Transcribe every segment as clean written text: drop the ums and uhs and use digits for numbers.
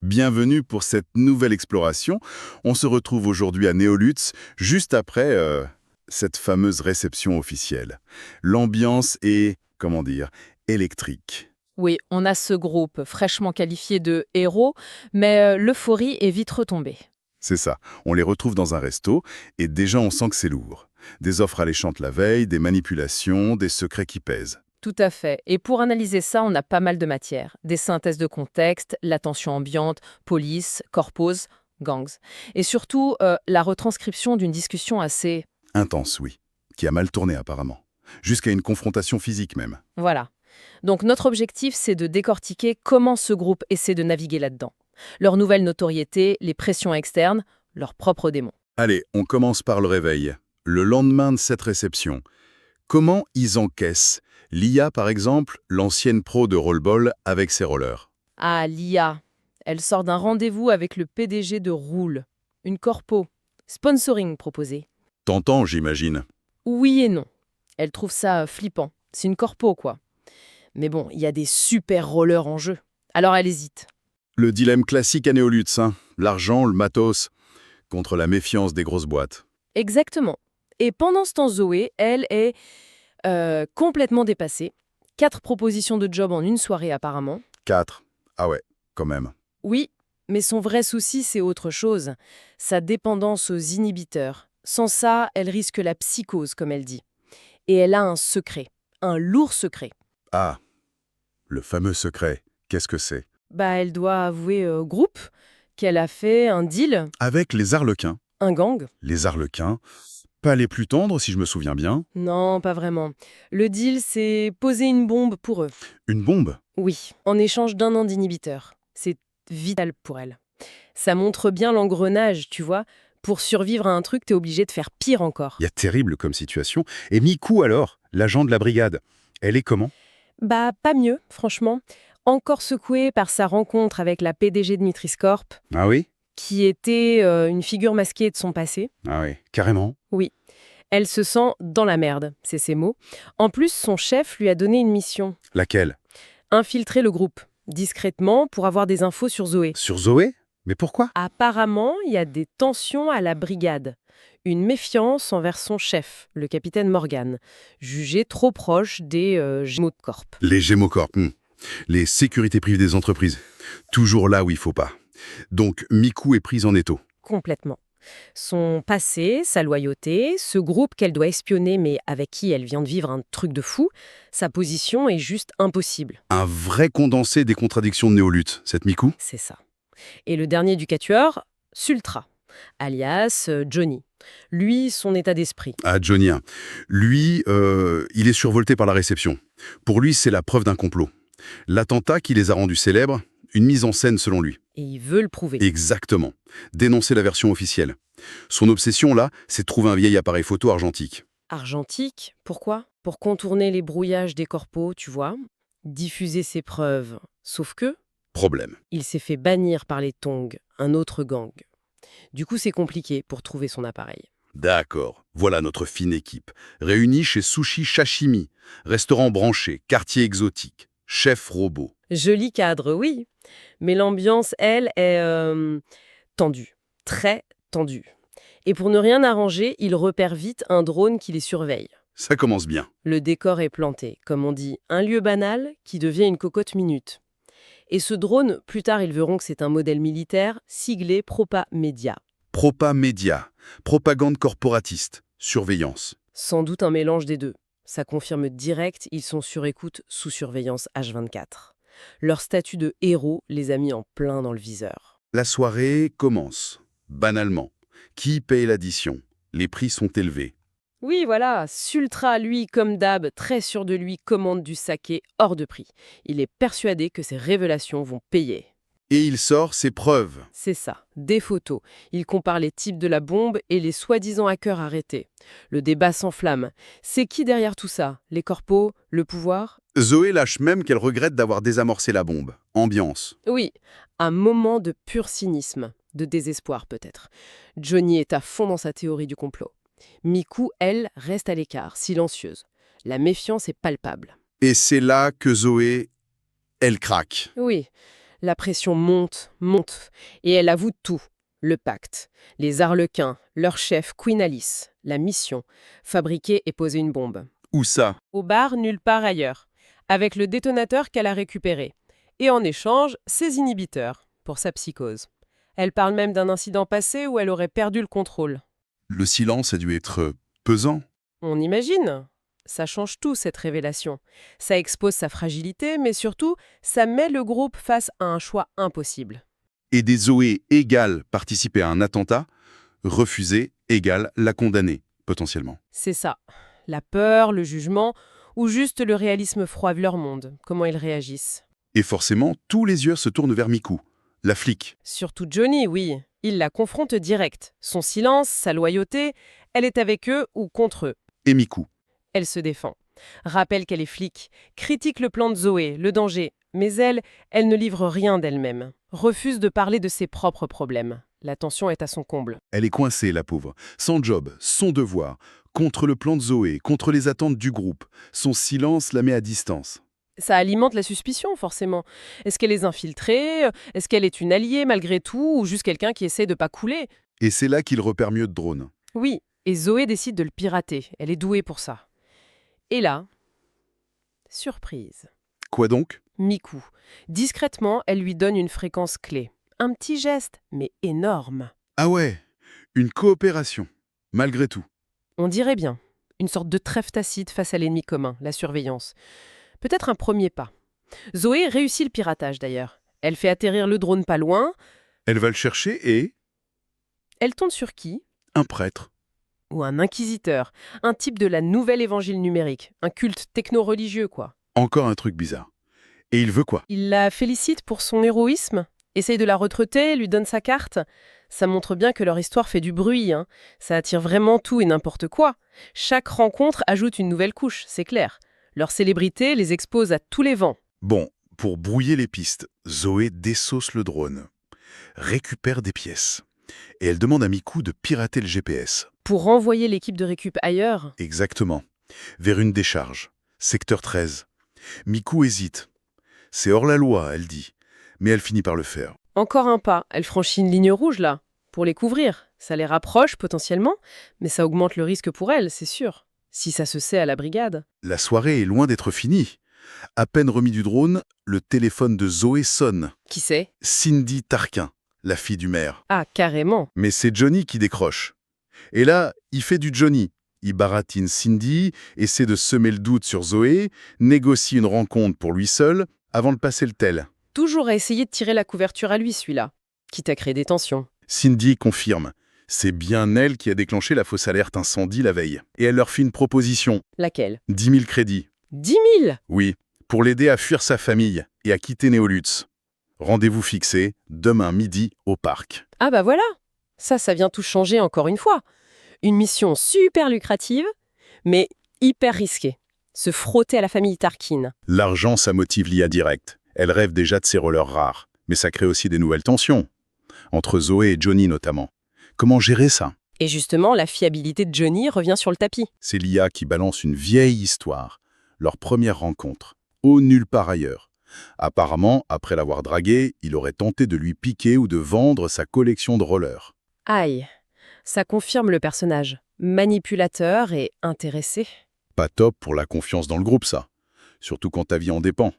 Bienvenue pour cette nouvelle exploration. On se retrouve aujourd'hui à Néolutz, juste après cette fameuse réception officielle. L'ambiance est, comment dire, électrique. Oui, on a ce groupe fraîchement qualifié de héros, mais l'euphorie est vite retombée. C'est ça. On les retrouve dans un resto, et déjà on sent que c'est lourd. Des offres alléchantes la veille, des manipulations, des secrets qui pèsent. Tout à fait. Et pour analyser ça, on a pas mal de matière. Des synthèses de contexte, la tension ambiante, police, corpos, gangs. Et surtout, la retranscription d'une discussion assez... Intense, oui. Qui a mal tourné apparemment. Jusqu'à une confrontation physique même. Voilà. Donc notre objectif, c'est de décortiquer comment ce groupe essaie de naviguer là-dedans. Leur nouvelle notoriété, les pressions externes, leurs propres démons. Allez, on commence par le réveil. Le lendemain de cette réception, comment ils encaissent l'IA, par exemple, l'ancienne pro de rollball avec ses rollers? Ah, l'IA. Elle sort d'un rendez-vous avec le PDG de Roule. Une corpo. Sponsoring proposé. Tentant, j'imagine. Oui et non. Elle trouve ça flippant. C'est une corpo, quoi. Mais bon, il y a des super rollers en jeu. Alors elle hésite. Le dilemme classique à Néolutz, hein. L'argent, le matos, contre la méfiance des grosses boîtes. Exactement. Et pendant ce temps, Zoé, elle est complètement dépassée. 4 propositions de job en une soirée, apparemment. 4. Ah ouais, quand même. Oui, mais son vrai souci, c'est autre chose. Sa dépendance aux inhibiteurs. Sans ça, elle risque la psychose, comme elle dit. Et elle a un secret. Un lourd secret. Ah, le fameux secret. Qu'est-ce que c'est? Elle doit avouer au groupe qu'elle a fait un deal, Avec les arlequins. un gang. Les arlequins, pas les plus tendres si je me souviens bien. Non, pas vraiment. Le deal, c'est poser une bombe pour eux. Une bombe? Oui, en échange d'un an d'inhibiteur. C'est vital pour elle. Ça montre bien l'engrenage, tu vois. Pour survivre à un truc, t'es obligé de faire pire encore. Il y a terrible comme situation. Et Miku alors, l'agent de la brigade, elle est comment? Pas mieux, franchement. Encore secouée par sa rencontre avec la PDG de Nutri-Scorp, Ah oui? qui était une figure masquée de son passé. Ah oui, carrément. Oui. Elle se sent dans la merde, c'est ses mots. En plus, son chef lui a donné une mission. Laquelle? Infiltrer le groupe, discrètement, pour avoir des infos sur Zoé. Sur Zoé? Mais pourquoi? Apparemment, il y a des tensions à la brigade. Une méfiance envers son chef, le capitaine Morgan, jugé trop proche des Gémeaux de Corp. Les Gémocorp, les sécurités privées des entreprises. Toujours là où il faut pas. Donc, Miku est prise en étau. Complètement. Son passé, sa loyauté, ce groupe qu'elle doit espionner mais avec qui elle vient de vivre un truc de fou, sa position est juste impossible. Un vrai condensé des contradictions de Néolutz, cette Miku? C'est ça. Et le dernier du quatuor, Sultra, alias Johnny. Lui, son état d'esprit. Ah, Johnny, hein. Lui, il est survolté par la réception. Pour lui, c'est la preuve d'un complot. L'attentat qui les a rendus célèbres, une mise en scène selon lui. Et il veut le prouver. Exactement. Dénoncer la version officielle. Son obsession, là, c'est de trouver un vieil appareil photo argentique. Argentique, pourquoi? Pour contourner les brouillages des corpos, tu vois. Diffuser ses preuves. Sauf que, Problème. il s'est fait bannir par les Tongs, un autre gang. Du coup, c'est compliqué pour trouver son appareil. D'accord. Voilà notre fine équipe. Réunie chez Sushi Shashimi. Restaurant branché, quartier exotique, chef robot. Joli cadre, oui. Mais l'ambiance, elle, est tendue. Très tendue. Et pour ne rien arranger, il repère vite un drone qui les surveille. Ça commence bien. Le décor est planté, comme on dit, un lieu banal qui devient une cocotte minute. Et ce drone, plus tard ils verront que c'est un modèle militaire siglé Propa Media. Propa média, propagande corporatiste, surveillance. Sans doute un mélange des deux. Ça confirme direct, ils sont sur écoute sous surveillance H24. Leur statut de héros les a mis en plein dans le viseur. La soirée commence. Banalement. Qui paye l'addition? Les prix sont élevés. Oui, voilà, Sultra, lui, comme d'hab, très sûr de lui, commande du saké hors de prix. Il est persuadé que ses révélations vont payer. Et il sort ses preuves. C'est ça, des photos. Il compare les types de la bombe et les soi-disant hackers arrêtés. Le débat s'enflamme. C'est qui derrière tout ça? Les corpos? Le pouvoir? Zoé lâche même qu'elle regrette d'avoir désamorcé la bombe. Ambiance. Oui, un moment de pur cynisme, de désespoir peut-être. Johnny est à fond dans sa théorie du complot. Miku, elle, reste à l'écart, silencieuse. La méfiance est palpable. Et c'est là que Zoé, elle craque. Oui, La pression monte, monte, et elle avoue tout. Le pacte, les Arlequins, leur chef Queen Alice, la mission, fabriquer et poser une bombe. Où ça? Au bar, nulle part ailleurs, avec le détonateur qu'elle a récupéré. Et en échange, ses inhibiteurs, pour sa psychose. Elle parle même d'un incident passé où elle aurait perdu le contrôle. Le silence a dû être pesant. On imagine. Ça change tout, cette révélation. Ça expose sa fragilité, mais surtout, ça met le groupe face à un choix impossible. Aider Zoé égale participer à un attentat, refuser égale la condamner, potentiellement. C'est ça. La peur, le jugement, ou juste le réalisme froid de leur monde, comment ils réagissent. Et forcément, tous les yeux se tournent vers Miku, la flic. Surtout Johnny, oui. Il la confronte direct. Son silence, sa loyauté, elle est avec eux ou contre eux. Et Miku. Elle se défend. Rappelle qu'elle est flic, critique le plan de Zoé, le danger, mais elle ne livre rien d'elle-même. Refuse de parler de ses propres problèmes. La tension est à son comble. Elle est coincée, la pauvre. Sans job, son devoir, contre le plan de Zoé, contre les attentes du groupe. Son silence la met à distance. Ça alimente la suspicion, forcément. Est-ce qu'elle est infiltrée? Est-ce qu'elle est une alliée malgré tout? Ou juste quelqu'un qui essaie de pas couler? Et c'est là qu'il repère mieux de drone. Oui, et Zoé décide de le pirater. Elle est douée pour ça. Et là, surprise. Quoi donc? Miku. Discrètement, elle lui donne une fréquence clé. Un petit geste, mais énorme. Ah ouais, une coopération, malgré tout. On dirait bien. Une sorte de trêve tacite face à l'ennemi commun, la surveillance. Peut-être un premier pas. Zoé réussit le piratage d'ailleurs. Elle fait atterrir le drone pas loin. Elle va le chercher et... Elle tombe sur qui? un prêtre. Ou un inquisiteur. Un type de la nouvelle évangile numérique. Un culte techno-religieux, quoi. Encore un truc bizarre. Et il veut quoi? Il la félicite pour son héroïsme, essaye de la recruter, lui donne sa carte. Ça montre bien que leur histoire fait du bruit, hein. Ça attire vraiment tout et n'importe quoi. Chaque rencontre ajoute une nouvelle couche, c'est clair. Leur célébrité les expose à tous les vents. Bon, pour brouiller les pistes, Zoé dessauce le drone, récupère des pièces. Et elle demande à Miku de pirater le GPS. Pour renvoyer l'équipe de récup ailleurs, Exactement. Vers une décharge. Secteur 13. Miku hésite. C'est hors la loi, elle dit. Mais elle finit par le faire. encore un pas. Elle franchit une ligne rouge là, pour les couvrir. Ça les rapproche potentiellement, mais ça augmente le risque pour elle, c'est sûr. Si ça se sait à la brigade. La soirée est loin d'être finie. À peine remis du drone, le téléphone de Zoé sonne. Qui sait? Cindy Tarquin, la fille du maire. Ah, carrément. Mais c'est Johnny qui décroche. Et là, il fait du Johnny. Il baratine Cindy, essaie de semer le doute sur Zoé, négocie une rencontre pour lui seul, avant de passer le tel. Toujours à essayer de tirer la couverture à lui, celui-là. Quitte à créer des tensions. Cindy confirme. C'est bien elle qui a déclenché la fausse alerte incendie la veille. Et elle leur fait une proposition. Laquelle? 10 000 crédits. 10 000! Oui, pour l'aider à fuir sa famille et à quitter Néolutz. Rendez-vous fixé, demain midi, au parc. Ah bah voilà! Ça vient tout changer encore une fois. Une mission super lucrative, mais hyper risquée. Se frotter à la famille Tarkin. L'argent, ça motive l'IA direct. Elle rêve déjà de ses rollers rares. Mais ça crée aussi des nouvelles tensions. Entre Zoé et Johnny notamment. Comment gérer ça? Et justement, la fiabilité de Johnny revient sur le tapis. C'est l'IA qui balance une vieille histoire. Leur première rencontre. Au nulle part ailleurs. Apparemment, après l'avoir dragué, il aurait tenté de lui piquer ou de vendre sa collection de rollers. Aïe, ça confirme le personnage. Manipulateur et intéressé. Pas top pour la confiance dans le groupe, ça. Surtout quand ta vie en dépend.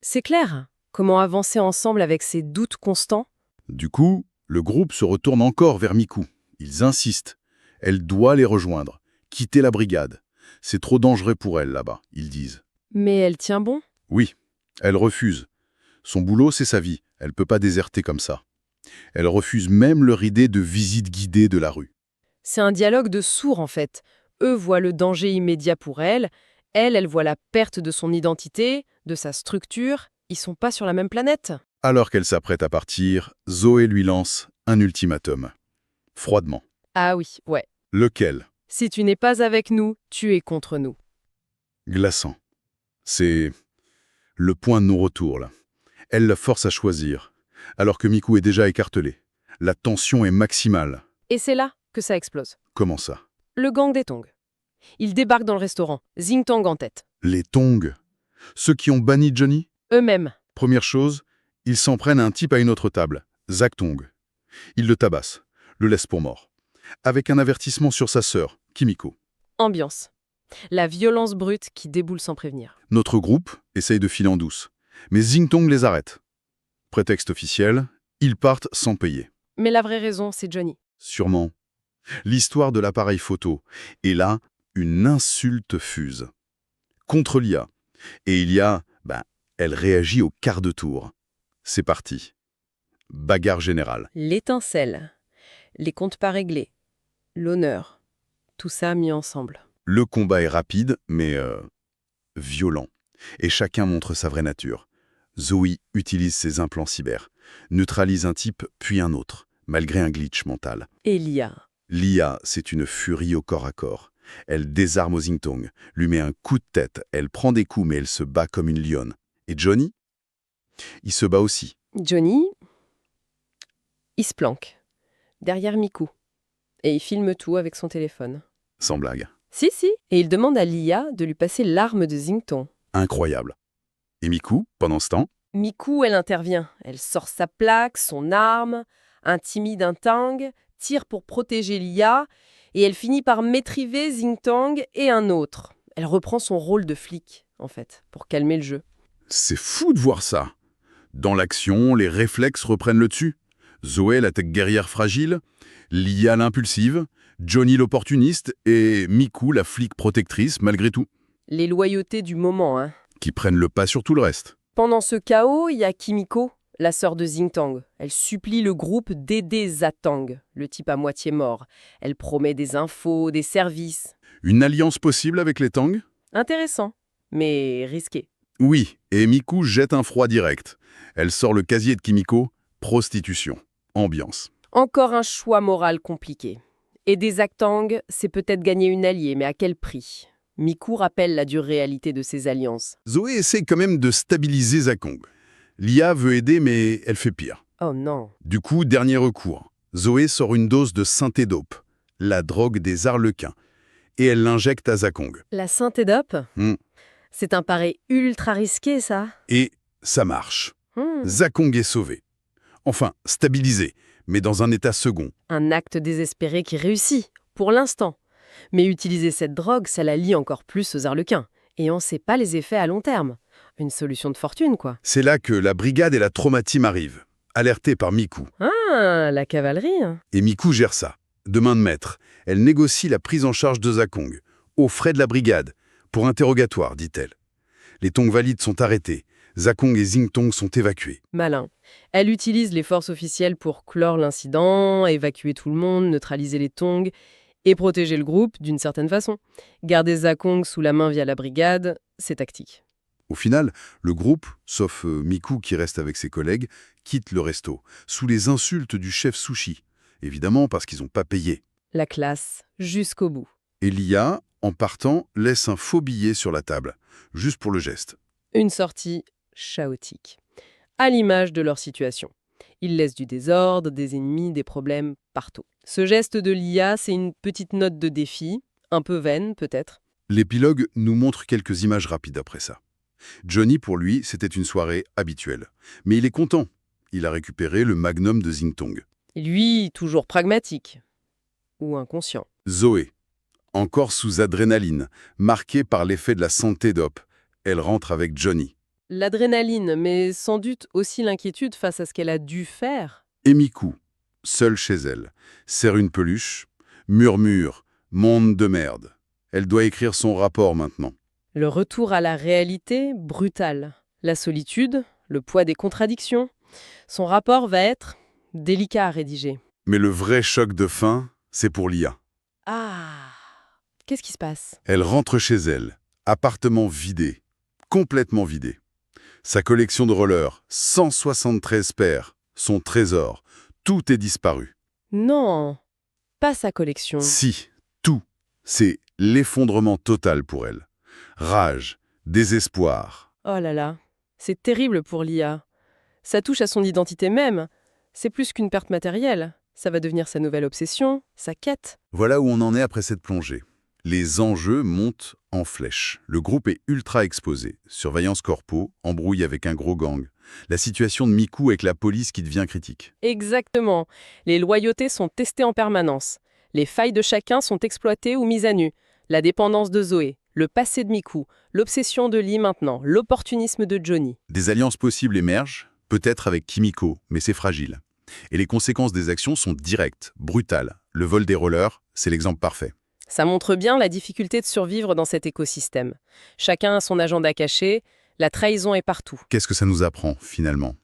C'est clair. Comment avancer ensemble avec ces doutes constants? Du coup, le groupe se retourne encore vers Miku. Ils insistent. Elle doit les rejoindre. Quitter la brigade. C'est trop dangereux pour elle, là-bas, ils disent. Mais elle tient bon? Oui, elle refuse. Son boulot, c'est sa vie. Elle peut pas déserter comme ça. Elle refuse même leur idée de visite guidée de la rue. C'est un dialogue de sourds en fait. Eux voient le danger immédiat pour elle. Elle voit la perte de son identité, de sa structure. Ils sont pas sur la même planète. Alors qu'elle s'apprête à partir, Zoé lui lance un ultimatum. Froidement. Ah oui, ouais. Lequel? Si tu n'es pas avec nous, tu es contre nous. Glaçant. C'est le point de non-retour, là. Elle la force à choisir, alors que Miku est déjà écartelé. La tension est maximale. Et c'est là que ça explose. Comment ça? Le gang des Tongs. Ils débarquent dans le restaurant, Xingtang en tête. Les Tongs. Ceux qui ont banni Johnny? Eux-mêmes. Première chose, Ils s'en prennent à un type à une autre table, Zak Tong. Ils le tabassent, le laissent pour mort. Avec un avertissement sur sa sœur, Kimiko. Ambiance. La violence brute qui déboule sans prévenir. Notre groupe essaye de filer en douce. Mais Xingtong les arrête. Prétexte officiel, ils partent sans payer. Mais la vraie raison, c'est Johnny. Sûrement. L'histoire de l'appareil photo. Et là, une insulte fuse. Contre l'IA. Et l'IA, elle réagit au quart de tour. C'est parti. Bagarre générale. L'étincelle. Les comptes pas réglés. L'honneur. Tout ça mis ensemble. Le combat est rapide, mais violent. Et chacun montre sa vraie nature. Zoe utilise ses implants cyber, neutralise un type puis un autre, malgré un glitch mental. Et l'IA. L'IA, c'est une furie au corps à corps. Elle désarme Xingtong, lui met un coup de tête, elle prend des coups mais elle se bat comme une lionne. Et Johnny? Il se bat aussi. Johnny, il se planque. Derrière Miku. Et il filme tout avec son téléphone. Sans blague. Si. Et il demande à l'IA de lui passer l'arme de Xingtong. Incroyable. Et Miku, pendant ce temps? Miku, elle intervient. Elle sort sa plaque, son arme, intimide un Tang, tire pour protéger l'IA, et elle finit par maîtriser Xingtong et un autre. Elle reprend son rôle de flic, en fait, pour calmer le jeu. C'est fou de voir ça. Dans l'action, les réflexes reprennent le dessus. Zoé, la tech guerrière fragile, l'IA l'impulsive, Johnny l'opportuniste et Miku, la flic protectrice, malgré tout. Les loyautés du moment, hein. Qui prennent le pas sur tout le reste. Pendant ce chaos, il y a Kimiko, la sœur de Xingtong. Elle supplie le groupe d'aider Zatang, le type à moitié mort. Elle promet des infos, des services. Une alliance possible avec les Tang? Intéressant, mais risqué. Oui, et Miku jette un froid direct. Elle sort le casier de Kimiko, prostitution, ambiance. Encore un choix moral compliqué. Aider Zatang, c'est peut-être gagner une alliée, mais à quel prix? Miku rappelle la dure réalité de ces alliances. Zoé essaie quand même de stabiliser Zakong. L'IA veut aider, mais elle fait pire. Oh non. Du coup, dernier recours. Zoé sort une dose de synthé-dope, la drogue des arlequins, et elle l'injecte à Zakong. La synthé-dope? Hmm. C'est un pari ultra risqué, ça. Et ça marche. Zakong est sauvé. Enfin, stabilisé, mais dans un état second. Un acte désespéré qui réussit, pour l'instant. Mais utiliser cette drogue, ça la lie encore plus aux arlequins. Et on ne sait pas les effets à long terme. Une solution de fortune, quoi. C'est là que la brigade et la traumatime arrivent, alertées par Miku. Ah, la cavalerie. Et Miku gère ça. De main de maître, elle négocie la prise en charge de Zakong, aux frais de la brigade, pour interrogatoire, dit-elle. Les Tongvalides sont arrêtés. Zakong et Xingtong sont évacués. Malin. Elle utilise les forces officielles pour clore l'incident, évacuer tout le monde, neutraliser les Tongs et protéger le groupe d'une certaine façon. Garder Zakong sous la main via la brigade, c'est tactique. Au final, le groupe, sauf Miku qui reste avec ses collègues, quitte le resto, sous les insultes du chef sushi. Évidemment parce qu'ils n'ont pas payé. La classe, jusqu'au bout. Et l'IA, en partant, laisse un faux billet sur la table, juste pour le geste. Une sortie chaotique, à l'image de leur situation. Ils laissent du désordre, des ennemis, des problèmes partout. Ce geste de l'IA, c'est une petite note de défi, un peu vaine peut-être. L'épilogue nous montre quelques images rapides après ça. Johnny, pour lui, c'était une soirée habituelle. Mais il est content. Il a récupéré le magnum de Xingtong. Lui, toujours pragmatique. Ou inconscient. Zoé, encore sous adrénaline, marquée par l'effet de la synthé-dope. Elle rentre avec Johnny. L'adrénaline, mais sans doute aussi l'inquiétude face à ce qu'elle a dû faire. Et Miku, seule chez elle, serre une peluche, murmure « Monde de merde ». Elle doit écrire son rapport maintenant. Le retour à la réalité, brutal. La solitude, le poids des contradictions. Son rapport va être délicat à rédiger. Mais le vrai choc de fin, c'est pour l'IA. Ah, qu'est-ce qui se passe? Elle rentre chez elle, appartement vidé, complètement vidé. Sa collection de rollers, 173 paires, son trésor, tout est disparu. Non, pas sa collection. Si, tout. C'est l'effondrement total pour elle. Rage, désespoir. Oh là là, c'est terrible pour l'IA. Ça touche à son identité même. C'est plus qu'une perte matérielle. Ça va devenir sa nouvelle obsession, sa quête. Voilà où on en est après cette plongée. Les enjeux montent en flèche. Le groupe est ultra exposé. Surveillance corpo, embrouille avec un gros gang. La situation de Miku avec la police qui devient critique. Exactement. Les loyautés sont testées en permanence. Les failles de chacun sont exploitées ou mises à nu. La dépendance de Zoé, le passé de Miku, l'obsession de Lee maintenant, l'opportunisme de Johnny. Des alliances possibles émergent, peut-être avec Kimiko, mais c'est fragile. Et les conséquences des actions sont directes, brutales. Le vol des rollers, c'est l'exemple parfait. Ça montre bien la difficulté de survivre dans cet écosystème. Chacun a son agenda caché, la trahison est partout. Qu'est-ce que ça nous apprend, finalement?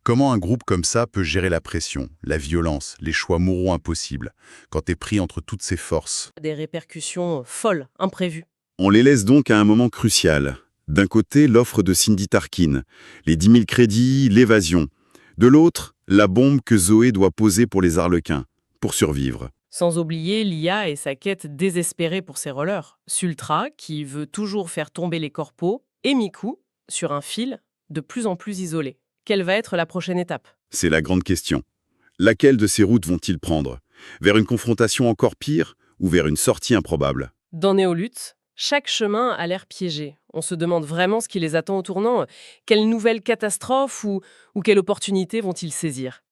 Comment un groupe comme ça peut gérer la pression, la violence, les choix moraux impossibles, quand t'es pris entre toutes ces forces? Des répercussions folles, imprévues. On les laisse donc à un moment crucial. D'un côté, l'offre de Cindy Tarkin, les 10 000 crédits, l'évasion. De l'autre, la bombe que Zoé doit poser pour les Arlequins, pour survivre. Sans oublier Lia et sa quête désespérée pour ses rollers. Sultra, qui veut toujours faire tomber les corpos, et Miku, sur un fil de plus en plus isolé. Quelle va être la prochaine étape? C'est la grande question. Laquelle de ces routes vont-ils prendre? Vers une confrontation encore pire ou vers une sortie improbable? Dans Néoluthe, chaque chemin a l'air piégé. On se demande vraiment ce qui les attend au tournant. Quelle nouvelle catastrophe ou quelle opportunité vont-ils saisir?